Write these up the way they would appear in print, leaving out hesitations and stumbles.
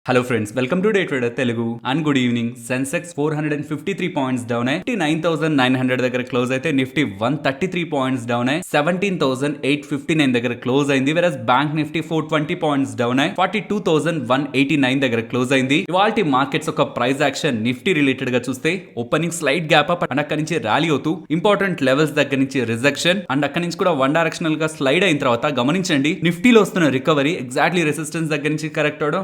Hello friends, welcome to day trader Telugu and good evening. Sensex 453 points down అయ్యి 59,900 దగ్గర close అయితే Nifty 133 points down అయ్యి 17,859 దగ్గర క్లోజ్ అయింది. వెరస్ బ్యాంక్ నిఫ్టీ 420 పాయింట్స్ డౌన్ అయ్యి 42,189 దగ్గర క్లోజ్ అయింది. ఇవాల్టి మార్కెట్స్ ఒక ప్రైస్ యాక్షన్ నిఫ్టీ రిలేటెడ్ గా చూస్తే opening slide gap up and అక్కడి నుంచి ర్యాలీ అవుతూ ఇంపార్టెంట్ లెవెల్స్ దగ్గర నుంచి రిజెక్షన్ అండ్ అక్కడి నుంచి కూడా వన్ డైరెక్షనల్ గా స్లైడ్ అయిన తర్వాత గమనించండి నిఫ్టీలో వస్తున్న రికవరీ ఎగ్జాక్ట్లీ రెసిస్టెన్స్ దగ్గర నుంచి కరెక్ట్ అవడం,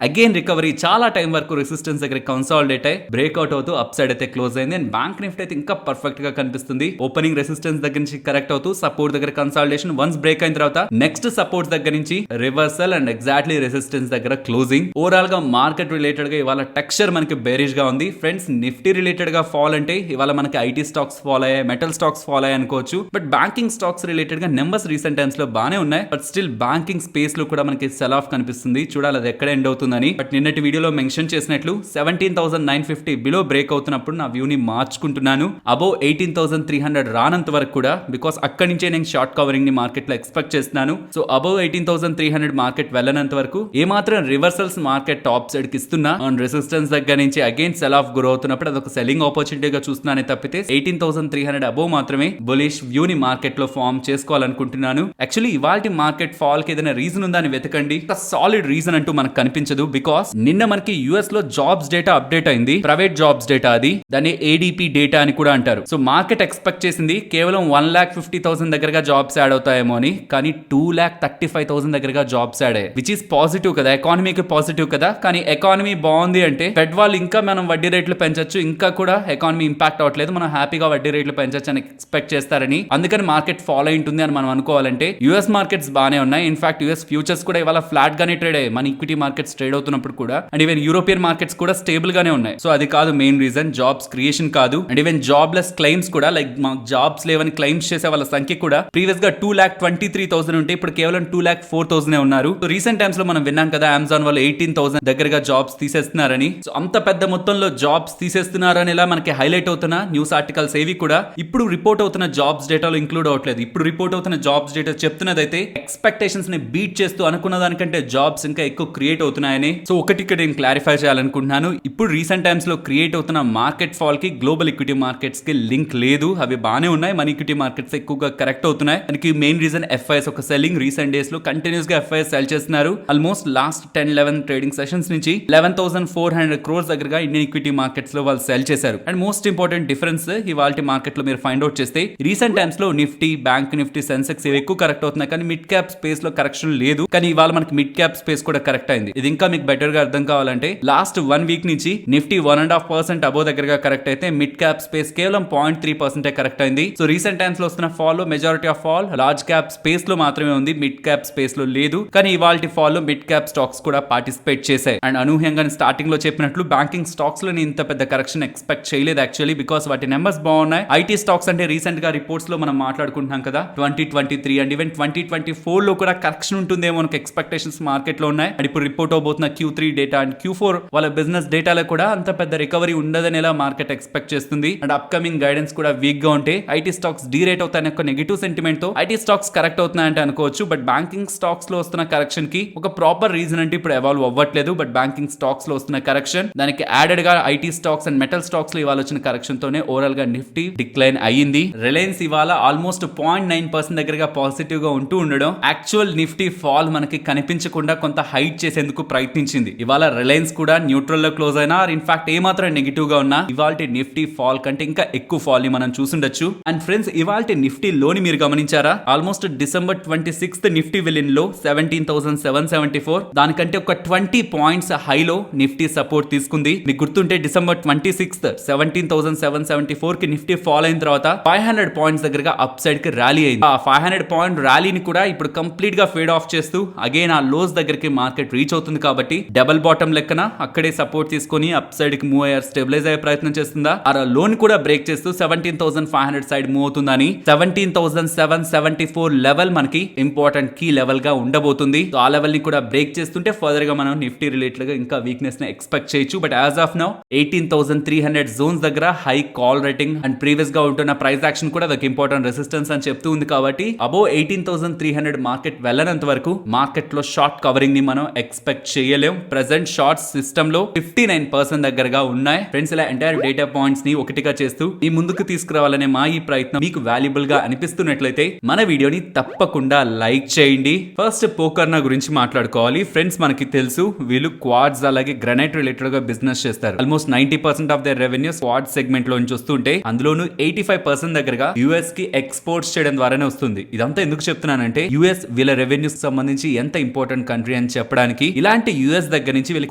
అగైన్ రికవరీ చాలా టైం వరకు రెసిస్టెన్స్ దగ్గర కన్సాలిడేట్ అయ్యి బ్రేక్అవుట్ అవుతూ అప్ సైడ్ అయితే క్లోజ్ అయింది. అండ్ బ్యాంక్ నిఫ్టీ అయితే ఇంకా పర్ఫెక్ట్ గా కనిపిస్తుంది. ఓపెనింగ్ రెసిస్టెన్స్ దగ్గర నుంచి కరెక్ట్ అవుతూ సపోర్ట్ దగ్గర కన్సాలిడేషన్, వన్స్ బ్రేక్ అయిన తర్వాత నెక్స్ట్ సపోర్ట్ దగ్గర నుంచి రివర్సల్ అండ్ ఎగ్జాక్ట్లీ రెసిస్టెన్స్ దగ్గర క్లోజింగ్. ఓవరాల్ గా మార్కెట్ రిలేటెడ్ గా ఇవాళ టెక్స్చర్ మనకి బేరిష్ గా ఉంది. ఫ్రెండ్స్, నిఫ్టీ రిలేటెడ్ గా ఫాల్ అంటే ఇవాళ మనకి ఐటీ స్టాక్స్ ఫాల్ అయ్యాయి, మెటల్ స్టాక్స్ ఫాల్ అయ్యాయి అనుకోవచ్చు. బట్ బ్యాంకింగ్ స్టాక్స్ రిలేటెడ్ గా నెంబర్స్ రీసెంట్ టైమ్స్ లో బానే ఉన్నాయి. బట్ స్టిల్ బ్యాంకింగ్ స్పేస్ లో కూడా మనకి సెల్ ఆఫ్ కనిపిస్తుంది. చూడాలి అది ఎక్కడ ఎండ్ అవుతుందని. బట్ నిన్నటి వీడియోలో మెన్షన్ చేసినట్లు 17,950 బిలో బ్రేక్ అవుతున్నప్పుడు నా వ్యూ ని మార్చుకుంటున్నాను. అబౌవ్ 18,300 రానంత వరకు కూడా, బికాస్ అక్కడి నుంచే నేను షార్ట్ కవరింగ్ ని మార్కెట్ లో ఎక్స్పెక్ట్ చేస్తున్నాను. సో అబౌవ్ 18,300 మార్కెట్ వెళ్ళనంత వరకు ఏమాత్రం రివర్సల్స్ మార్కెట్ టాప్ సైడ్ కి ఇస్తున్నా ఆన్ రెసిస్టెన్స్ దగ్గర నుంచి అగైన్ సెల్ ఆఫ్ గ్రో అవుతున్నప్పుడు అదొక సెల్లింగ్ ఆపర్చునిటీగా చూస్తున్నానే తప్పితే 18,300 అబౌవ్ మాత్రమే బులిష్ వ్యూ ని మార్కెట్ లో ఫార్మ్ చేసుకోవాలనుకుంటున్నాను. యాక్చువల్లీ ఇవాల్టి మార్కెట్ ఫాల్ కి ఏదైనా రీజన్ ఉందా అని వెతకండి. సాలిడ్ రీజన్ అంటూ మనకు కనిపించదు. బికాస్ నిన్న మనకి యుఎస్ లో జాబ్స్ డేటా అప్డేట్ అయింది. ప్రైవేట్ జాబ్స్ డేటా, అది దాన్ని ఏడీపీ డేటా అని కూడా అంటారు. సో మార్కెట్ ఎక్స్పెక్ట్ చేసింది కేవలం 1,50,000 దగ్గరగా జాబ్స్ యాడ్ అవుతాయేమో అని, కానీ 2,35,000 దగ్గరగా జాబ్స్ యాడ్ అయ్యాయి. విచ్ ఈస్ పాజిటివ్ కదా, ఎకానమీకి పాజిటివ్ కదా. కానీ ఎకానమీ బాగుంది అంటే ఫెడ్ వాళ్ళు ఇంకా మనం వడ్డీ రేట్లు పెంచొచ్చు, ఇంకా కూడా ఎకానమీ ఇంపాక్ట్ అవ్వట్లేదు, మనం హ్యాపీగా వడ్డీ రేట్లు పెంచొచ్చు అని ఎక్స్పెక్ట్ చేస్తారని, అందుకని మార్కెట్ ఫాలో ఉంటుంది అని మనం అనుకోవాలంటే యుఎస్ మార్కెట్స్ బాగానే ఉన్నాయి. ఇన్ఫాక్ట్ యుఎస్ ఫ్యూచర్స్ కూడా ఇవాళ ఫ్లాట్ గానే ట్రేడ్ అయ్యాయి మన ఈక్విటీ మార్కెట్స్ ట్రేడ్ అవుతున్నప్పుడు కూడా. అండ్ ఈవెన్ యూరోపియన్ మార్కెట్స్ కూడా స్టేబుల్ గానే ఉన్నాయి. సో అది కాదు మెయిన్ రీజన్, జాబ్స్ క్రియేషన్ కాదు. అండ్ ఈవెన్ జాబ్లెస్ క్లెయిమ్స్ కూడా, లైక్ మాకు జాబ్స్ లేవని క్లెయిమ్స్ చేసే వాళ్ళ సంఖ్య కూడా ప్రీవియస్ గా 2,23,000 ఉంటే ఇప్పుడు కేవలం 2,04,000 ఉన్నారు. సో రీసెంట్ టైమ్స్ లో మనం విన్నాం కదా అమెజాన్ వాళ్ళు 18,000 దగ్గరగా జాబ్స్ తీసేస్తున్నారని. సో అంత పెద్ద మొత్తంలో జాబ్స్ తీసేస్తున్నారని ఇలా మనకి హైలైట్ అవుతున్న న్యూస్ ఆర్టికల్స్ ఏవి కూడా ఇప్పుడు రిపోర్ట్ అవుతున్న జాబ్స్ డేటాలో ఇంక్లూడ్ అవ్వట్లేదు. ఇప్పుడు రిపోర్ట్ అవుతున్న జాబ్స్ డేటా చెప్తున్నదైతే ఎక్స్పెక్టేషన్స్ ని బీట్ చేస్తూ అనుకున్న దానికంటే జాబ్స్ ఇంకా ఎక్కువ క్రియేట్ అవుతున్నాయని. సో ఒకటి ఇక్కడ నేను క్లారిఫై చేయాలనుకుంటున్నాను. ఇప్పుడు రీసెంట్ టైమ్స్ లో క్రియేట్ అవుతున్న మార్కెట్ ఫాల్ కి గ్లోబల్ ఈక్విటీ మార్కెట్స్ కి లింక్ లేదు. అవి బానే ఉన్నాయి, మన ఈక్విటీ మార్కెట్స్ ఎక్కువగా కరెక్ట్ అవుతున్నాయి. దానికి మెయిన్ రీజన్ ఎఫ్ఐఎస్ ఒక సెల్లింగ్. రీసెంట్ డేస్ లో కంటిన్యూస్ గా ఎఫ్ఐఎస్ సెల్ చేస్తున్నారు. ఆల్మోస్ట్ లాస్ట్ 10-11 ట్రేడింగ్ సెషన్స్ నుంచి 11,400 crores దగ్గరగా ఇండియన్ ఈక్విటీ మార్కెట్స్ లో వాళ్ళు సెల్ చేశారు. అండ్ మోస్ట్ ఇంపార్టెంట్ డిఫరెన్స్ ఇవాల్టి మార్కెట్ లో మీరు ఫైండ్ అవుట్ చేస్తే రీసెంట్ టైమ్స్ లో నిఫ్టీ, బ్యాంక్ నిఫ్టీ, సెన్సెక్స్ ఇవి ఎక్కువ కరెక్ట్ అవుతున్నాయి, కానీ మిడ్ క్యాప్ స్పేస్ లో కరెక్షన్ లేదు. కానీ ఇవాళ మనకి మిడ్ క్యాప్ స్పేస్ కూడా కరెక్ట్ అయింది. ఇది ఇంకా మీకు బెటర్ గా అర్థం కావాలంటే లాస్ట్ 1 వీక్ నుంచి నిఫ్టీ 1.5% అబోవ్ దగ్గరగా కరెక్ట్ అయితే మిడ్ క్యాప్ స్పేస్ కేవలం 0.3% కరెక్ట్ అయింది. సో రీసెంట్ టైమ్స్ లో వస్తున్న ఫాల్ లో majority of fall large cap space లో మాత్రమే ఉంది, మిడ్ క్యాప్ స్పేస్ లో లేదు. కానీ ఇవాల్టి ఫాల్ లో మిడ్ క్యాప్ స్టాక్స్ కూడా పార్టిసిపేట్ చేశాయి. అండ్ అనూహ్యంగా స్టార్టింగ్ లో చెప్పినట్లు బ్యాంకింగ్ స్టాక్స్ లో ఇంత పెద్ద కరెక్షన్ ఎక్స్పెక్ట్ చేయలేదు యాక్చువల్లీ, బికాస్ వాటి నెంబర్స్ బాగున్నాయి. ఐటీ స్టాక్స్ అంటే రీసెంట్ గా రిపోర్ట్స్ లో మనం మాట్లాడుకుంటున్నాం కదా 2023 అండ్ ఈవెన్ 2024 లో కూడా కరెక్షన్ ఉంటుందేమో మనకు ఎక్స్పెక్టేషన్స్ మార్కెట్ లో ఉన్నాయి. అండ్ ఇప్పుడు report అవబోతున్న Q3 data and Q4 వాళ్ళ బిజినెస్ డేటాలో కూడా అంత పెద్ద రికవరీ ఉండదని ఎలా మార్కెట్ ఎక్స్పెక్ట్ చేస్తుంది. అండ్ అప్కమింగ్ గైడెన్స్ కూడా వీక్ గా ఉంటే ఐటీ స్టాక్స్ డీరేట్ అవుతాయని ఒక నెగిటివ్ సెంటిమెంట్ తో ఐటీ స్టాక్స్ కరెక్ట్ అవుతున్నాయంటే అనుకోవచ్చు. బట్ బ్యాంకింగ్ స్టాక్స్ లో వస్తున్న కరెక్షన్ కి ఒక ప్రాపర్ రీజన్ అంటే ఇప్పుడు ఎవాల్వ్ అవ్వట్లేదు. బట్ బ్యాంకింగ్ స్టాక్స్ లో వస్తున్న కరెక్షన్, దానికి యాడెడ్ గా IT stocks and metal stocks లో ఇవాళ వచ్చిన కరెక్షన్ తోనే ఓవరాల్ గా నిఫ్టీ డిక్లైన్ అయ్యింది. రిలయన్స్ ఇవాళ ఆల్మోస్ట్ 0.9% దగ్గరగా పాజిటివ్ గా ఉంటూ ఉండడం యాక్చువల్ నిఫ్టీ ఫాల్ మనకి కనిపించకుండా కొంత హైట్ చేసేందుకు ప్రయత్నించింది. ఇవాళ రిలయన్స్ కూడా న్యూట్రల్ లో క్లోజ్ అయినా, ఇన్ఫాక్ట్ ఏమాత్రం నెగిటివ్ గా ఉన్నా ఇవాల్టి నిఫ్టీ ఫాల్ కంటే ఇంకా ఎక్కువ ఫాల్ ని మనం చూసుండొచ్చు. అండ్ ఫ్రెండ్స్, ఇవాల్టి నిఫ్టీ లోని మీరు గమనించారా, ఆల్మోస్ట్ December 26th నిఫ్టీ వెళ్ళిన లో 17,774, దానికంటే ఒక 20 పాయింట్స్ హైలో నిఫ్టీ సపోర్ట్ తీసుకుంది. మీకు గుర్తుంటే December 26th 17,774 కి నిఫ్టీ ఫాల్ అయిన తర్వాత 500 పాయింట్స్ దగ్గరగా అప్ సైడ్ కి ర్యాలీ అయింది. ఆ 500 పాయింట్ ర్యాలీని కూడా ఇప్పుడు కంప్లీట్ గా ఫేడ్ ఆఫ్ చేస్తూ అగైన్ ఆ లోస్ దగ్గరికి మార్కెట్ రీచ్ అవుతుంది. కాబట్టి డబుల్ బాటమ్ లెక్కన అక్కడే సపోర్ట్ తీసుకొని అప్ సైడ్ కి మూవ్ అయ్యారు, స్టెబిలైజ్ అయ్యే ప్రయత్నం చేస్తుందా, ఆ లోన్ కూడా బ్రేక్ చేస్తూ 17,500 సైడ్ మూవ్ అవుతుందని 17,774 లెవెల్ మనకి ఇంపార్టెంట్ కీ లెవెల్ గా ఉండబోతుంది. ఆ లెవెల్ ని కూడా బ్రేక్ చేస్తుంటే ఫర్దర్ గా మనం నిఫ్టీ రిలేటెడ్ గా ఇంకా వీక్నెస్ ని ఎక్స్పెక్ట్ చేయొచ్చు. But as of now 18,300 zones దగ్గర high call rating and previous గా ఉంటున్న ప్రైస్ యాక్షన్ కూడా ఒక ఇంపార్టెంట్ రెసిస్టెన్స్ అని చెప్తూ ఉంది. కాబట్టి అబోవ్ 18,300 మార్కెట్ వెళ్ళనంత వరకు మార్కెట్ లో షార్ట్ కవరింగ్ ని మనం ఎక్స్పెక్ట్ చేయలేం. ప్రెసెంట్ షార్ట్స్ సిస్టమ్ లో 59% దగ్గరగా ఉన్నాయి. ఫ్రెండ్స్, ఇలా ఎంటైర్ డేటా పాయింట్స్ ని ఒకటిగా చేస్తూ ఈ ముందుకు తీసుకురావాలనే మా ఈ ప్రయత్నం మీకు వాల్యుబుల్ గా అనిపిస్తున్నట్లయితే మన వీడియోని తప్పకుండా లైక్ చేయండి. ఫస్ట్ పోకర్నా గురించి మాట్లాడుకోవాలి. ఫ్రెండ్స్, మనకి తెలుసు వీళ్ళు క్వాడ్స్ అలాగే గ్రానైట్ రిలేటెడ్ గా బిజినెస్ చేస్తారు. Almost 90% of their revenue quad segment లో నుంచి వస్తుంటే అందులోనూ 85% దగ్గరగా యుఎస్ కి ఎక్స్పోర్ట్స్ చేయడం ద్వారానే వస్తుంది. ఇదంతా ఎందుకు చెప్తున్నానంటే యుఎస్ వీళ్ళ రెవెన్యూస్ సంబంధించి ఎంత ఇంపార్టెంట్ కంట్రీ అని చెప్పడానికి. ఇలాంటి యుఎస్ దగ్గర నుంచి వీళ్ళు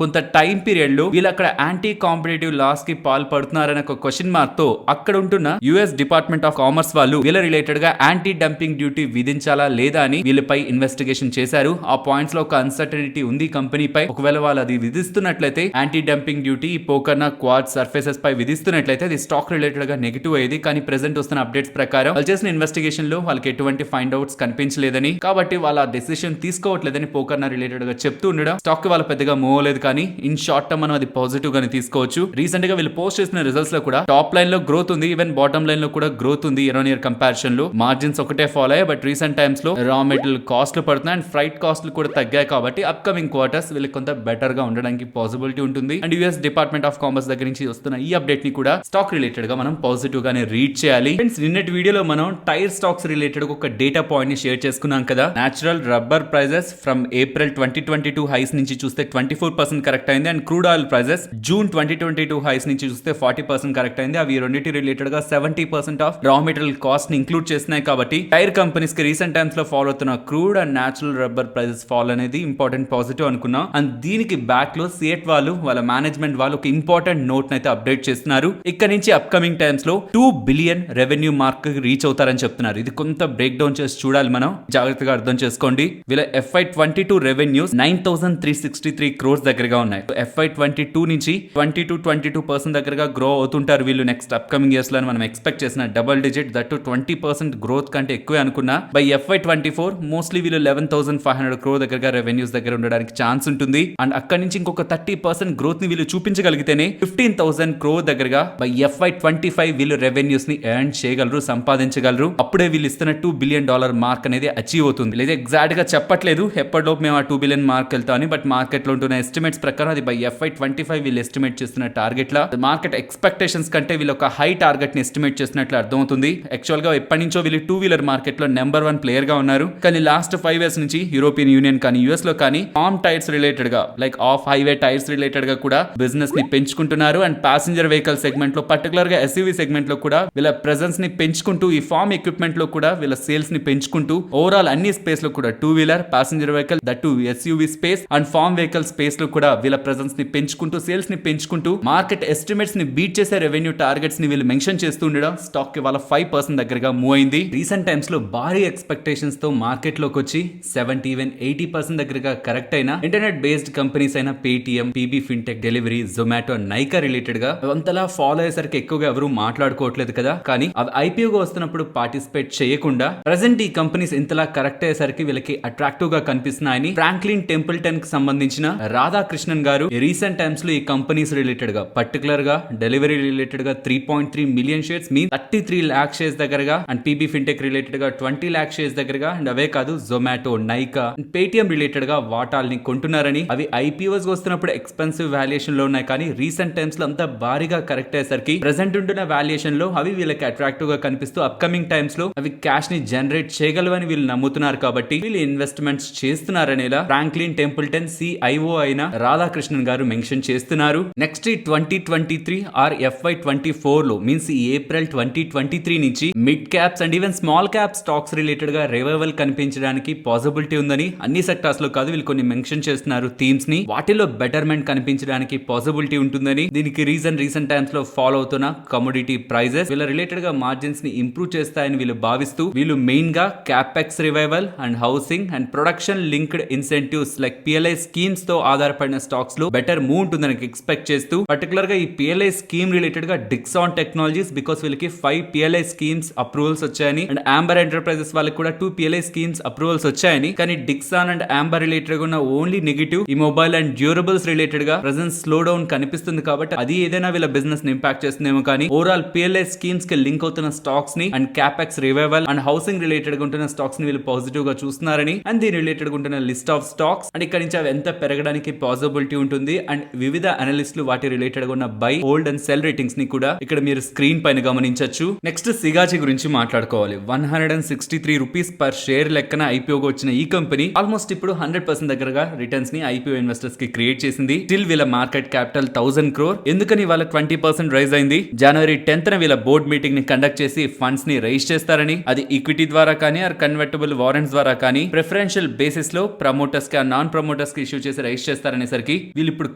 కొంత టైం పీరియడ్ లో వీళ్ళు అక్కడ యాంటీ కాంపిటేటివ్ లాస్ కి పాల్పడుతున్నారనే ఒక క్వశ్చన్ మార్క్ తో అక్కడ ఉంటున్న యుఎస్ డిపార్ట్మెంట్ ఆఫ్ కామర్స్ వాళ్ళు వీళ్ళ రిలేటెడ్ గా యాంటీ డంపింగ్ డ్యూటీ విధించాలా లేదా అని వీళ్ళపై ఇన్వెస్టిగేషన్ చేశారు. ఆ పాయింట్స్ లో ఒక అన్సర్టనిటీ ఉంది కంపెనీపై. ఒకవేళ వాళ్ళు అది విధిస్తున్నట్లయితే anti dumping duty Pokarna quad surfaces పై విధిస్తున్నట్లయితే అది స్టాక్ రిలేటెడ్ గా నెగిటివ్ అయ్యేది. కానీ ప్రెసెంట్ వస్తున్న అప్డేట్స్ ప్రకారం వాళ్ళు చేసిన ఇన్వెస్టిగేషన్ లో వాళ్ళకి ఎటువంటి ఫైండ్ అవుట్స్ కనిపించలేదని, కాబట్టి వాళ్ళ డెసిషన్ తీసుకోవట్లేదని పోకర్నా రిలేటెడ్ గా చెప్తూ ఉండడం స్టాక్ వాళ్ళ పెద్దగా మూవ్ అవ్వలేదు. కానీ ఇన్ షార్ట్ టర్మ్ మనం అది పాజిటివ్ గానే తీసుకోవచ్చు. రీసెంట్ గా వీళ్ళు పోస్ట్ చేసిన రిజల్ట్స్ లో కూడా టాప్ లైన్ లో గ్రోత్ ఉంది, ఈవెన్ బాటమ్ లైన్ లో కూడా గ్రోత్ ఉంది. ఇయర్ ఆన్ ఇయర్ కంపారిజన్ లో మార్జిన్స్ ఒకటే ఫాలో అయ్యాయి. బట్ రీసెంట్ టైమ్స్ లో రా మెటీరియల్ కాస్ట్లు పడుతున్నాయి అండ్ ఫ్రైట్ కాస్ట్లు కూడా తగ్గాయి. కాబట్టి అప్కమింగ్ క్వార్టర్స్ వీళ్ళకి కొంత బెటర్ గా ఉండడానికి పాసిబిలిటీ ఉంటుంది. And US department of commerce దగ్గర నుంచి వస్తున్న ఈ అప్డేట్ ని కూడా స్టాక్ రిలేటెడ్ గా మనం పాజిటివ్ గానే రీడ్ చేయాలి. ఫ్రెండ్స్, నిన్నటి వీడియోలో మనం టైర్ స్టాక్స్ రిలేటెడ్ ఒక డేటా పాయింట్ ని షేర్ చేసుకున్నాం కదా. Natural rubber prices from April 2022 highs నుంచి చూస్తే 24% కరెక్ట్ అయింది. And crude oil prices June 2022 highs నుంచి చూస్తే 40% కరెక్ట్ అయింది. అవి రెండింటి రిలేటెడ్ గా 70% ఆఫ్ రా మెటీరియల్ కాస్ట్ ని ఇంక్లూడ్ చేస్తున్నాయి. కాబట్టి టైర్ కంపెనీస్ కి రీసెంట్ టైమ్స్ లో ఫాలో అవుతున్న crude and natural rubber prices fall అనేది ఇంపార్టెంట్ పాజిటివ్ అనుకున్నాం. అండ్ దీనికి బ్యాక్ లో సిఎట్ వాళ్ళు వాళ్ళ మేనేజ్మెంట్ వాళ్ళు ఒక ఇంపార్టెంట్ నోట్ అయితే అప్డేట్ చేస్తున్నారు. ఇక్కడ నుంచి అప్కమింగ్ టైమ్స్ లో 2 బిలియన్ రెవెన్యూ మార్క్ రీచ్ అవుతారని చెప్తున్నారు. ఇది కొంత బ్రేక్ డౌన్ చేసి చూడాలి, మనం జాగ్రత్తగా అర్థం చేసుకోండి. వీళ్ళ FY22 రెవెన్యూస్ 9363 క్రోర్స్ దగ్గరగా ఉన్నాయి. FY22 నుంచి 22% దగ్గరగా గ్రో అవుతుంటారు వీళ్ళు నెక్స్ట్ అప్కమింగ్ ఇయర్స్ లో. మనం ఎక్స్పెక్ట్ చేసిన డబుల్ డిజిట్ దట్టు 20% గ్రోత్ కంటే ఎక్కువే అనుకున్నా. బై FY24 మోస్ట్లీ వీళ్ళు 11,500 క్రోర్ దగ్గరగా రెవెన్యూస్ దగ్గర ఉండడానికి ఛాన్స్ ఉంటుంది. అండ్ అక్కడి నుంచి ఇంకొక 30% గ్రోత్ ని వీళ్ళు చూపించగలిగితేనే 15,000 క్రోర్ దగ్గరగా బై FY25 వీళ్ళు రెవెన్యూస్ ని ఎర్న్ చేయగలరు, సంపాదించగలరు. అప్పుడే వీళ్ళు ఇస్తున్న $2 బిలియన్ మార్క్ అనేది అచీవ్ అవుతుంది. లేదా ఎగ్జాక్ట్ గా చెప్పట్లేదు ఎప్పటిలోపు మేము ఆ 2 బిలియన్ మార్క్ వెళ్తామని. బట్ మార్కెట్ లో ఉంటున్న ఎస్టిమేట్స్ ప్రకారం అది బై FY25 వీళ్ళు ఎస్టిమేట్ చేస్తున్న టార్గెట్ లా మార్కెట్ ఎక్స్పెక్టేషన్స్ కంటే వీళ్ళు ఒక హై టార్గెట్ ని ఎస్టిమేట్ చేసినట్లు అర్థమవుతుంది. యాక్చువల్ గా ఎప్పటి నుంచో వీళ్ళు 2 వీలర్ మార్కెట్ లో నెంబర్ 1 ప్లేయర్ గా ఉన్నారు. కానీ లాస్ట్ 5 ఇయర్స్ నుంచి యూరోపియన్ యూనియన్ కానీ యుఎస్ లో కానీ ఫార్మ్ టైర్స్ రిలేటెడ్ గా like of highway tyres related గా కూడా బిజినెస్ ని పెంచుకుంటున్నారు. అండ్ ప్యాసింజర్ వెహికల్ సెగ్మెంట్ లో పర్టికులర్ గా ఎస్యూవీ సెగ్మెంట్ లో కూడా వీళ్ళ ప్రెజెన్స్ ని పెంచుకుంటూ ఈ ఫార్మ్ ఎక్విప్మెంట్ లో కూడా వీళ్ళ సేల్స్ ని పెంచుకుంటూ ఓవరాల్ అన్ని స్పేస్ లో కూడా 2 wheeler passenger vehicle that SUV space and farm vehicle space లో కూడా వీళ్ళ ప్రెజెన్స్ ని పెంచుకుంటూ సేల్స్ ని పెంచుకుంటూ మార్కెట్ ఎస్టిమేట్స్ ని బీట్ చేసే రెవెన్యూ టార్గెట్స్ ని వీళ్ళు మెన్షన్ చేస్తూ ఉండడం స్టాక్ కి వాళ్ళ 5% దగ్గరగా మూవ్ అయింది. రీసెంట్ టైమ్స్ లో భారీ ఎక్స్పెక్టేషన్స్ తో మార్కెట్ లోకి వచ్చి 70 ఈవెన్ 80% దగ్గరగా కరెక్ట్ అయిన ఇంటర్నెట్ బేస్డ్ కంపెనీస్ అయిన Paytm, PB fintech, delivery, Zomato, Nykaa related గా అంతలా ఫాలో అయ్యేసరికి ఎక్కువగా ఎవరు మాట్లాడుకోవట్లేదు కదా. కానీ అవి ఐపీఓగా వస్తున్నప్పుడు పార్టిసిపేట్ చేయకుండా ప్రెసెంట్ ఈ కంపెనీస్ ఇంతలా కరెక్ట్ అయ్యేసరికి వీళ్ళకి అట్రాక్టివ్ గా కనిపిస్తున్నాయని ఫ్రాంక్లిన్ టెంపుల్టన్ కి సంబంధించిన రాధాకృష్ణన్ గారు రీసెంట్ టైమ్స్ లో ఈ కంపెనీస్ రిలేటెడ్ గా పర్టికులర్ గా డెలివరీ రిలేటెడ్ గా 3.3 మిలియన్ షేర్స్ మీ 33 లాక్ షేర్స్ దగ్గరగా అండ్ పీబీ ఫిన్టెక్ రిలేటెడ్ గా 20 లాక్ షేర్స్ దగ్గరగా అండ్ అవే కాదు జొమాటో, నైకా, పేటిఎం రిలేటెడ్ గా వాటాల్ని కొంటున్నారని. అవి ఐపీఓస్ వస్తున్నప్పుడు ఎక్స్పెన్సివ్ వాల్యుయేషన్ లో ఉన్నాయి. కానీ రీసెంట్ టైమ్స్ లో అంతా భారీగా కరెక్ట్ అయ్యేసరికి ప్రెసెంట్ ఉంటున్న వాల్యుయేషన్ లో అవి వీళ్ళకి అట్రాక్టివ్ గా కనిపిస్తూ అప్కమింగ్ టైమ్స్ లో అవి క్యాష్ ని జనరేట్ చేయగలవని వీళ్ళు నమ్ముతున్నారు. కాబట్టి వీళ్ళు ఇన్వెస్ట్మెంట్స్ చేస్తున్నారనేలా ఫ్రాంక్లిన్ టెంపుల్టన్ సిఐఓ అయిన రాధాకృష్ణన్ గారు మెన్షన్ చేస్తున్నారు. నెక్స్ట్ 2023 ఆర్ FY24 లో మీన్స్ ఈ ఏప్రిల్ 2023 నుంచి mid caps and even small cap stocks related గా రివైవల్ కనిపించడానికి పాసిబిలిటీ ఉందని అన్ని సెక్టార్స్ లో కాదు వీళ్ళు కొన్ని మెన్షన్ చేస్తున్నారు థీమ్స్ ని. వాటిలో బెటర్మెంట్ కనిపించడానికి పాసిబిలిటీ ఉంటుందని. దీనికి రీసెంట్ టైమ్స్ లో ఫాలో అవుతున్న కమోడిటీ ప్రైజెస్ వీళ్ళ రిలేటెడ్ గా మార్జిన్స్ ని ఇంప్రూవ్ చేస్తాయని వీళ్ళు భావిస్తూ వీళ్ళు మెయిన్ గా capex revival and housing and production linked incentives like PLI schemes తో ఆధారపడిన స్టాక్స్ లో బెటర్ మూవ్ ఉంటుందని ఎక్స్పెక్ట్ చేస్తూ పర్టికులర్ గా ఈ పిఎల్ఐ స్కీమ్ రిలేటెడ్ గా డిక్సాన్ టెక్నాలజీస్ బికాస్ వీళ్ళకి 5 పిఎల్ఐ స్కీమ్స్ అప్రూవల్స్ వచ్చాయని అండ్ ఆంబర్ ఎంటర్ప్రైజెస్ వాళ్ళకి కూడా 2 పిఎల్ఐ స్కీమ్స్ అప్రూవల్స్ వచ్చాయని. కానీ డిక్సాన్ అండ్ ఆంబర్ రిలేటెడ్ గా ఉన్న ఓన్లీ నెగిటివ్ ఈ మొబైల్ అండ్ డ్యూరబుల్స్ రిలేటెడ్ గా ప్రెజెంట్ స్లో డౌన్ కనిపిస్తుంది. కాబట్టి అది ఏదైనా వీళ్ళ బిజినెస్ ని ఇంపాక్ట్ చేస్తుందేమో. కానీ ఓవరాల్ పిఎల్ఐ స్కీమ్స్ కి లింక్ అవుతున్న స్టాక్స్ ని and capex revival and housing related గా ఉంటున్న స్టాక్స్ ని వీళ్ళు పాజిటివ్ గా చూస్తున్నారని అండ్ దీని రిలేటెడ్ గా ఉంటున్న లిస్ట్ ఆఫ్ స్టాక్స్ అండ్ ఇక్కడ నుంచి అవి ఎంత పెరగడానికి పాసిబిలిటీ ఉంటుంది అండ్ వివిధ అనలిస్టులు వాటి రిలేటెడ్ గా ఉన్న by, hold and cell ratings ని కూడా ఇక్కడ మీరు స్క్రీన్ పైన గమనించవచ్చు. నెక్స్ట్ సిగాచి గురించి మాట్లాడుకోవాలి. 163 రూపీస్ పర్ షేర్ లెక్కన ఐపీఓగా వచ్చిన ఈ కంపెనీ ఆల్మోస్ట్ ఇప్పుడు 100% దగ్గరగా రిటర్న్స్ ని ఐపీఓ ఇన్వెస్టర్స్ కి క్రియేట్ చేసింది. స్టిల్ వీళ్ళ మార్కెట్ క్యాపిటల్ 1000 crore. ఎందుకని వాళ్ళ 20% రైజ్ అయింది? జనవరి 10th వీళ్ళ బోర్డ్ మీటింగ్ ని కండక్ట్ చేసి ఫండ్స్ ని రైజ్ చేస్తారని, అది ఈక్విటీ ద్వారా కానీ ఆర్ కన్వర్టబుల్ వారెంట్స్ ద్వారా కానీ ప్రిఫరెన్షియల్ బేసిస్ లో ప్రమోటర్స్ కి నాన్ ప్రమోటర్స్ కి ఇష్యూ చేసి రైజ్ చేస్తారనేసరికి వీళ్ళు ఇప్పుడు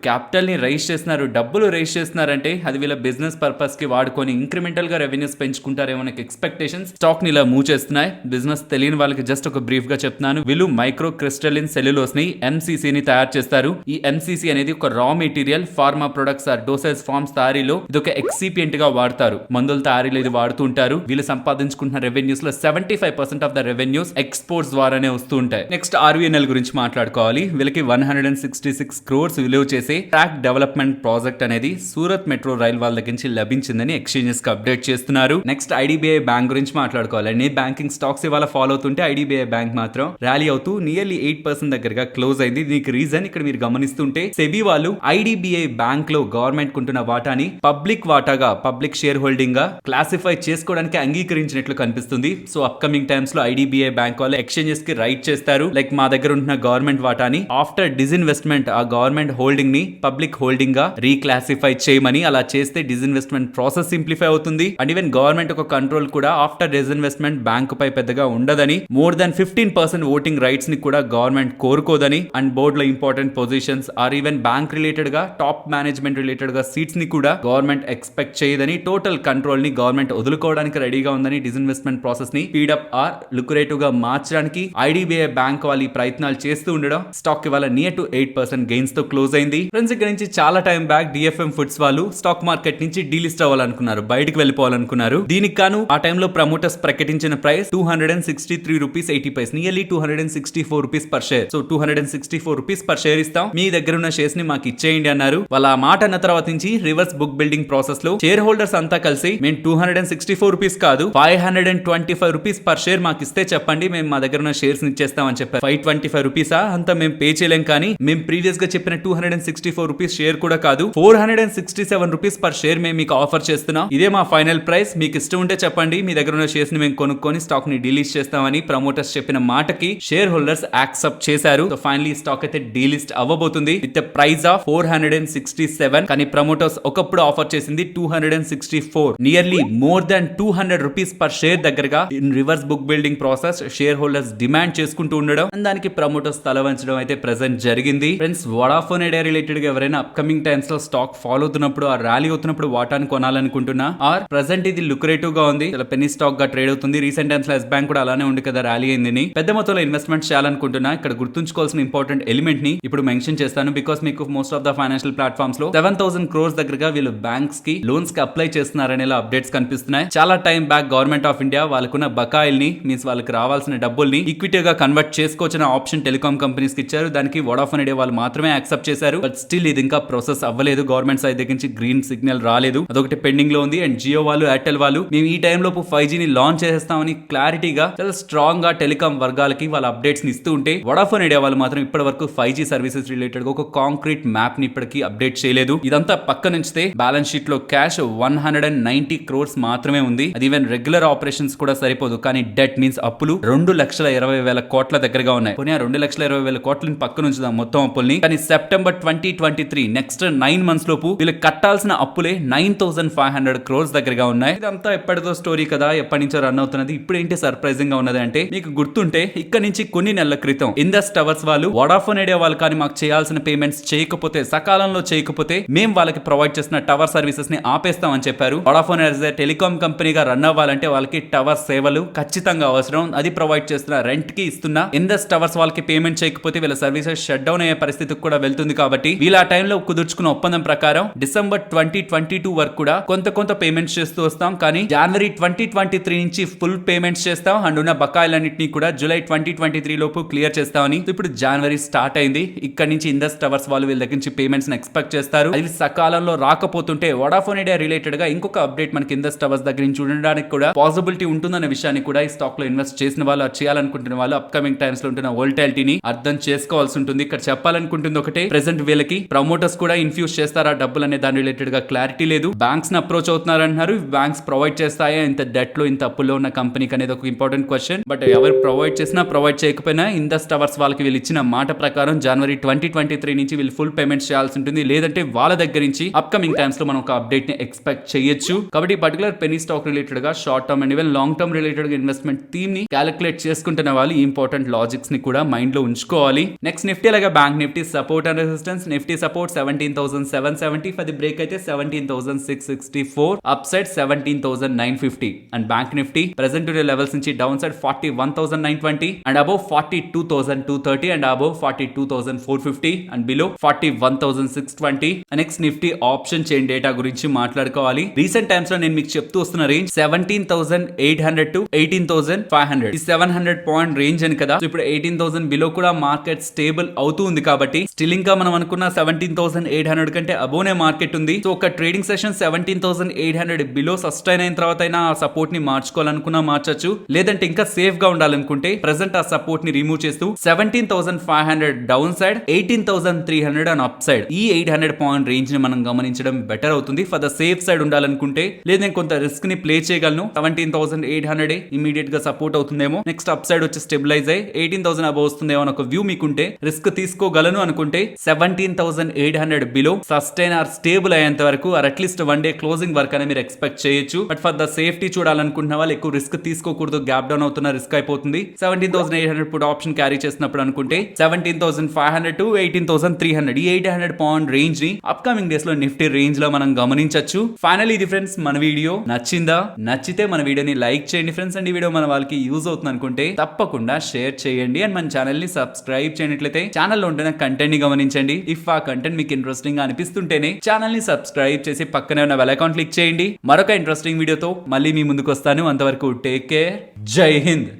క్యాపిటల్ ని రైజ్ చేస్తున్నారు, డబ్బులు రైజ్ చేస్తున్నారంటే అది వీళ్ళ బిజినెస్ పర్పస్ కి వాడుకొని ఇంక్రిమెంటల్ గా రెవెన్యూస్ పెంచుకుంటారేమో ఎక్స్పెక్టేషన్స్ స్టాక్ ని ఇలా మూవ్ చేస్తున్నాయి. బిజినెస్ తెలియని వాళ్ళకి జస్ట్ ఒక బ్రీఫ్ గా చెప్తున్నాను. వీళ్ళు మైక్రో క్రిస్టలిన్ సెల్యులోస్ ని ఎంసీసీ ని తయారు చేస్తారు. ఈ ఎంసీసీ అనేది ఒక raw material pharma products or dosage forms తయారీలో ఇది ఒక ఎక్సిపియంట్ గా వాడతారు. మందుల తయారీలో ఇది వాడుతూ ఉంటారు. వీళ్ళు సంపాదించుకుంటున్న రెవెన్యూస్ లో 75% ఆఫ్ ద రెవెన్యూస్ ఎక్స్పోర్ట్స్ ద్వారానే వస్తూ ఉంటాయి. నెక్స్ట్ ఆర్వీఎన్ఎల్ గురించి మాట్లాడుకోవాలి. వీళ్ళకి 166 crores విలువ చేసే ట్రాక్ డెవలప్మెంట్ ప్రాజెక్ట్ అనేది సూరత్ మెట్రో రైల్ వాళ్ళ దగ్గర నుంచి లభించిందని ఎక్స్చేంజెస్ కి అప్డేట్ చేస్తున్నారు. నెక్స్ట్ ఐడిబిఐ బ్యాంక్ గురించి మాట్లాడుకోవాలి. అన్ని బ్యాంకింగ్ స్టాక్స్ ఇవాళ ఫాలో అవుతుంటే ఐడిబిఐ బ్యాంక్ మాత్రం ర్యాలీ అవుతూ నియర్లీ 8% దగ్గరగా క్లోజ్ అయింది. దీనికి రీజన్ ఇక్కడ మీరు గమనిస్తుంటే సెబీ వాళ్ళు ఐడిబిఐ బ్యాంక్ లో గవర్నమెంట్ కుంటున్న వాటాని పబ్లిక్ వాటాగా, పబ్లిక్ షేర్ హోల్డింగ్ గా క్లాసిఫై చేసుకోవడానికి అంగీకరించినట్లు కనిపిస్తుంది. సో అప్కమింగ్ టైమ్స్ లో ఐడిబిఐ బ్యాంక్ వాళ్ళు ఎక్స్చేంజెస్ కి రైట్ చేస్తారు, లైక్ మా దగ్గర ఉంటున్న గవర్నమెంట్ వాటాని ఆఫ్టర్ డిస్ఇన్వెస్ట్మెంట్ ఆ గవర్నమెంట్ హోల్డింగ్ ని పబ్లిక్ హోల్డింగ్ గా రీక్లాసిఫై చేయమని. అలా చేస్తే డిస్ఇన్వెస్ట్మెంట్ ప్రాసెస్ సింప్లిఫై అవుతుంది అండ్ ఈవెన్ గవర్నమెంట్ ఒక కంట్రోల్ కూడా ఆఫ్టర్ డిస్ఇన్వెస్ట్మెంట్ బ్యాంకు పై పెద్దగా ఉండదని, మోర్ దాన్ 15% ఓటింగ్ రైట్స్ ని కూడా గవర్నమెంట్ కోరుకోదని అండ్ బోర్డ్ లో important positions or even bank related గా టాప్ మేనేజ్మెంట్ రిలేటెడ్ గా సీట్స్ ని కూడా గవర్నమెంట్ ఎక్స్పెక్ట్ చేయదని, టోటల్ కంట్రోల్ ని గవర్నమెంట్ వదులుకోవడానికి రెడీగా ఉందని, డిస్ఇన్వెస్ట్మెంట్ ప్రాసెస్ ని స్పీడప్ ఆర్ లుక్రేటివ్ గా మార్చడానికి ఐడిబిఐ బ్యాంక్ వాళ్ళు ఈ ప్రయత్నాలు చేస్తూ ఉండడం స్టాక్ ఇవాళ నియర్ టు 8% గెయిన్స్ తో క్లోజ్ అయింది. ఫ్రెండ్స్, ఇక్కడ నుంచి చాలా టైం బ్యాక్ డిఎఫ్ఎం ఫుడ్స్ వాళ్ళు స్టాక్ మార్కెట్ నుంచి డీలిస్ట్ అవ్వాలనుకున్నారు, బయటకు వెళ్ళిపోవాలనుకున్నారు. దీనికి కాను ఆ టైంలో ప్రమోటర్స్ ప్రకటించిన price 263 rupees 80 paise, nearly 264 rupees per share. So 264 rupees per share ఇస్తాం, మీ దగ్గర ఉన్న షేర్స్ ని మాకు ఇచ్చేయండి అన్నారు. వాళ్ళ ఆ మాట అన్న తర్వాత నుంచి రివర్స్ బుక్ బిల్డింగ్ ప్రాసెస్ లో షేర్ హోల్డర్స్ అంతా కలిసి మేము 264 రూపీస్ కాదు 525 రూపీస్ పర్ షేర్ మాకు ఇస్తే చెప్పండి, మేము మా దగ్గర ఉన్న షేర్స్ ఇచ్చేస్తాం అని చెప్పారు. 525 రూపీసా అంతా మేము పే చేయలేం, కానీ మేము ప్రీవియస్ గా చెప్పిన 264 రూపీస్ షేర్ కూడా కాదు 467 రూపీస్ పర్ షేర్ మేము మీకు ఆఫర్ చేస్తున్నాం, ఇదే మా ఫైనల్ ప్రైస్, మీకు ఇష్టం ఉంటే చెప్పండి, మీ దగ్గర ఉన్న షేర్స్ ని మేము కొనుక్కొని స్టాక్ ని డీలిస్ట్ చేస్తామని ప్రమోటర్స్ చెప్పిన మాటకి షేర్ హోల్డర్స్ యాక్సెప్ట్ చేశారు. సో ఫైనలీ స్టాక్ అయితే డీలిస్ట్ అవ్వబోతుంది విత్ ప్రైస్ ఆఫ్ 467. కానీ ప్రమోటర్స్ ఒకప్పుడు ఆఫర్ చేసింది 264, nearly more than 200 rupees per share దగ్గరగా in reverse book building process shareholders demand చేసుకుంటూ ఉండడం, దానికి ప్రమోటర్స్ తల వంచడం అయితే ప్రెసెంట్ జరిగింది. ఫ్రెండ్స్, వడాఫోన్ ఐడియా రిలేటెడ్ గా ఎవరైనా అప్కమింగ్ టైమ్స్ లో స్టాక్ ఫాలో అవుతున్నప్పుడు ఆ ర్యాలీ అవుతున్నప్పుడు వాటాను కొనాలనుకుంటున్నా ఆర్ ప్రెసెంట్ ఇది లుక్రేటివ్ గా ఉంది, చాలా పెన్నీ స్టాక్ గా ట్రేడ్ అవుతుంది. రీసెంట్ టైమ్స్ లో ఎస్ బ్యాంక్ కూడా అలానే ఉంది కదా, ర్యాలీ అయింది. పెద్ద మొత్తంలో ఇన్వెస్ట్మెంట్ చేయాలనుకుంటున్నా, ఇక్కడ గుర్తుంచుకోవాల్సిన ఇంపార్టెంట్ ఎలిమెంట్ ని ఇప్పుడు మెన్షన్ చేస్తాను. బికాస్ మీకు most of the financial platforms లో 7,000 crores దగ్గరగా వీళ్ళు బ్యాంక్స్ కి లోన్స్ కి అప్లై చేస్తున్నారనే అప్డేట్స్ కనిపిస్తున్నాయి. చాలా time back government of India వాళ్ళకున్న బకాయిల్ని, మీన్స్ వాళ్ళకి రావాల్సిన డబ్బుల్ని ఈక్విటీగా కన్వర్ట్ చేసుకోవచ్చిన ఆప్షన్ టెలికాం కంపెనీస్ కి ఇచ్చారు. దానికి వడాఫోన్ ఐడియా వాళ్ళు మాత్రమే యాక్సెప్ట్ చేశారు. బట్ స్టిల్ ఇది ఇంకా ప్రాసెస్ అవ్వలేదు, గవర్నమెంట్ సైడ్ దగ్గర నుంచి గ్రీన్ సిగ్నల్ రాలేదు, అదొకటి పెండింగ్ లో ఉంది. అండ్ జియో వాళ్ళు, ఎయిర్టెల్ వాళ్ళు మేము ఈ టైం లోపు 5G ని లాంచ్ చేస్తామని క్లారిటీగా చాలా స్ట్రాంగ్ గా టెలికాం వర్గాలకి వాళ్ళ అప్డేట్స్ ని ఇస్తూ ఉంటే, వడాఫోన్ ఐడియా వాళ్ళు మాత్రం ఇప్పటి వరకు 5G సర్వీసెస్ రిలేటెడ్ ఒక కాంక్రీట్ మ్యాప్ ని ఇప్పటికీ అప్డేట్ చేయలేదు. ఇదంతా పక్క నుంచితే బ్యాలెన్స్ షీట్ లో క్యాష్ 190 crores మాత్రమే ఉంది. అది ఈవెన్ రెగ్యులర్ ఆపరేషన్స్ కూడా సరిపోదు. కానీ డెట్ మీన్స్ అప్పులు 2,20,000 కోట్ల దగ్గరగా ఉన్నాయి. పోనీ 2,20,000 కోట్లని పక్క నుంచి మొత్తం అప్పుల్ని. కానీ సెప్టెంబర్ 2023 నెక్స్ట్ 9 months లోపు వీళ్ళు కట్టాల్సిన అప్పులే 9,500 crores దగ్గరగా ఉన్నాయి. ఇదంతా ఎప్పటిదో స్టోరీ కదా, ఎప్పటి నుంచో రన్ అవుతున్నది. ఇప్పుడు ఏంటి సర్ప్రైజింగ్ గా ఉన్నది అంటే, మీకు గుర్తుంటే ఇక్కడ నుంచి కొన్ని నెలల క్రితం ఇండస్ టవర్స్ వాళ్ళు వడాఫోన్ ఐడియా వాళ్ళు కానీ మాకు చేయాల్సిన పేమెంట్స్ చేయకపోతే, సకాలంలో చేయకపోతే మేము వాళ్ళకి ప్రొవైడ్ చేసిన టవర్ సర్వీసెస్ ని ఆపేస్తామని చెప్పారు. వడాఫోన్ టెలికాం కంపెనీగా రన్ అవ్వాలంటే వాళ్ళకి టవర్ సేవలు ఖచ్చితంగా అవసరం. అది ప్రొవైడ్ చేస్తున్న రెంట్ కి ఇస్తున్న ఇండస్ టవర్స్ వాళ్ళకి పేమెంట్ చేయకపోతే వీళ్ళ సర్వీసెస్ షట్ డౌన్ అయ్యే పరిస్థితికి కూడా వెళ్తుంది. కాబట్టి వీళ్ళ ఆ టైంలో కుదుర్చుకున్న ఒప్పందం ప్రకారం డిసెంబర్ 2022 వరకు కూడా కొంత పేమెంట్స్ చేస్తూ వస్తాం. కానీ జనవరి 2023 నుంచి ఫుల్ పేమెంట్స్ చేస్తాం అండ్ ఉన్న బకాయిలన్నింటినీ కూడా జూలై 2023 లోపు క్లియర్ చేస్తామని ఇప్పుడు జనవరి స్టార్ట్ అయింది. ఇక్కడ నుంచి ఇండస్ టవర్స్ వాళ్ళు వీళ్ళ దగ్గర నుంచి పేమెంట్స్ ఎక్స్పెక్ట్ చేస్తారు. అది సకాలంలో రాకపోతుంటే వడాఫోన్ ఐడియా రిలేటెడ్ గా ఇంకొక అప్డేట్ మనకి ఇండస్ టవర్స్ దగ్గర నుంచి చూడడానికి కూడా పాసిబిలిటీ ఉంటుందన్న విషయాన్ని కూడా ఈ స్టాక్ లో ఇన్వెస్ట్ చేసిన వాళ్ళు, చేయాలనుకుంటున్న వాళ్ళు అప్కమింగ్ టైమ్స్ లో ఉంటున్న వోల్టాలిటీని అర్థం చేసుకోవాల్సి ఉంటుంది. ఇక్కడ చెప్పాలనుకుంటుంది ఒకటే, ప్రెసెంట్ వీళ్ళకి ప్రమోటర్స్ కూడా ఇన్ఫ్యూజ్ చేస్తారా డబ్బులు అనే దాని రిలేటెడ్ గా క్లారిటీ లేదు. బ్యాంక్స్ ని అప్రోచ్ అవుతున్నారు అంటున్నారు. బ్యాంక్స్ ప్రొవైడ్ చేస్తాయా ఇంత డెట్ లో ఇంత అప్పుల్లో ఉన్న కంపెనీకి అనేది ఒక ఇంపార్టెంట్ క్వశ్చన్. బట్ ఎవరు ప్రొవైడ్ చేసినా ప్రొవైడ్ చేయకపోయినా ఇండస్ టవర్స్ వాళ్ళకి వీళ్ళు ఇచ్చిన మాట ప్రకారం జనవరి 2023 నుంచి వీళ్ళు ఫుల్ పేమెంట్స్ చేయాల్సి ఉంటుంది. లేదంటే వాళ్ళ దగ్గర నుంచి అప్కమింగ్ టైమ్స్ లో మనం ఒక అప్డేట్ ని ఎక్స్పెక్ట్ చేయొచ్చు. కాబట్టి పర్టికులర్ పెనీ స్టాక్ రిలేటెడ్ గా short term and even long term related గా ఇన్వెస్ట్మెంట్ థీమ్ ని క్యాలిక్యులేట్ చేసుకుంటున్న వాళ్ళు ఇంపార్టెంట్ లాజిక్స్ ని కూడా మైండ్ లో ఉంచుకోవాలి. నెక్స్ట్ నిఫ్టీ అలాగే bank Nifty support and resistance. Nifty support 17,770, for the break అయితే 17,664, upside 17,950. And bank Nifty present levels నుంచి downside 41,920 and above 42,230 and above 42,450 and below 41,620. Next Nifty option chain data గురించి మాట్లాడుకోవాలి. రీసెంట్ టైమ్స్ లో నేను మీకు చెప్తూ వస్తున్న రేంజ్ 17,800 to 18,500, ఈ 700 పాయింట్ రేంజ్ అని కదా. సో ఇప్పుడు 18,000 బిలో కూడా మార్కెట్ స్టేబుల్ అవుతూ ఉంది కాబట్టి స్టిల్ ఇంకా మనం అనుకున్న 17,800 కంటే అబోనే మార్కెట్ ఉంది. సో ఒక ట్రేడింగ్ సెషన్ 17,800 బిలో సస్టైన్ అయిన తర్వాత అయినా ఆ సపోర్ట్ ని మార్చుకోవాలనుకున్నా మార్చొచ్చు. లేదంటే ఇంకా సేఫ్ గా ఉండాలనుకుంటే ప్రెసెంట్ ఆ సపోర్ట్ ని రిమూవ్ చేస్తూ 17,500 down side, 18,300 and up side, ఈ 800 పాయింట్ రేంజ్ ని మనం గమనించడం బెటర్ అవుతుంది. ఫర్ ద సేఫ్ సైడ్ ఉండాలనుకుంటే, లేదు నేను కొంత రిస్క్ ని ప్లే చేయగలను, 17,800 ఇమీడియట్ గా సపోర్ట్ అవుతుందేమో, నెక్స్ట్ అప్ సైడ్ వచ్చి స్టెబిలైజ్ అయ్యి 18,000 అబౌవ్ వస్తుందేమో అని ఒక వ్యూ మీకుంటే, రిస్క్ తీసుకోగలను అనుకుంటే 17,800 బిలో సస్టైన్ ఆర్ స్టేబుల్ అయ్యేంత వరకు or at least one day closing work అనేది మీరు ఎక్స్పెక్ట్ చేయొచ్చు. బట్ ఫర్ ద సేఫ్టీ చూడాలనుకుంటున్న వాళ్ళు ఎక్కువ రిస్క్ తీసుకోకూడదు, గ్యాప్ డౌన్ అవుతున్న రిస్క్ అయిపోతుంది. 17,800 పుట్ ఆప్షన్ క్యారీ చేసినప్పుడు అనుకుంటే 17,500 to 18,300, ఈ 800 పాయింట్ రేంజ్ ని అప్కమింగ్ డేస్ లో నిఫ్టీ రేంజ్ లో మనం గమనించవచ్చు. ఫైనల్లీ ఇది ఫ్రెండ్స్ మన వీడియో నచ్చిందా? నచ్చితే మన వీడియోని లైక్ చేయండి ఫ్రెండ్స్. అండ్ ఈ వీడియో మన వాళ్ళకి యూజ్ అవుతుంది అనుకుంటే తప్పకుండా షేర్ చేయండి. అండ్ మన ఛానల్ ని సబ్స్క్రైబ్ చేయనట్లయితే ఛానల్లో ఉంటున్న కంటెంట్ ని గమనించండి. ఇఫ్ ఆ కంటెంట్ మీకు ఇంట్రెస్టింగ్ గా అనిపిస్తుంటేనే ఛానల్ ని సబ్స్క్రైబ్ చేసి పక్కనే ఉన్న బెల్ ఐకాన్ క్లిక్ చేయండి. మరొక ఇంట్రెస్టింగ్ వీడియోతో మళ్ళీ మీ ముందుకు వస్తాను. అంతవరకు టేక్ కేర్. జై హింద్.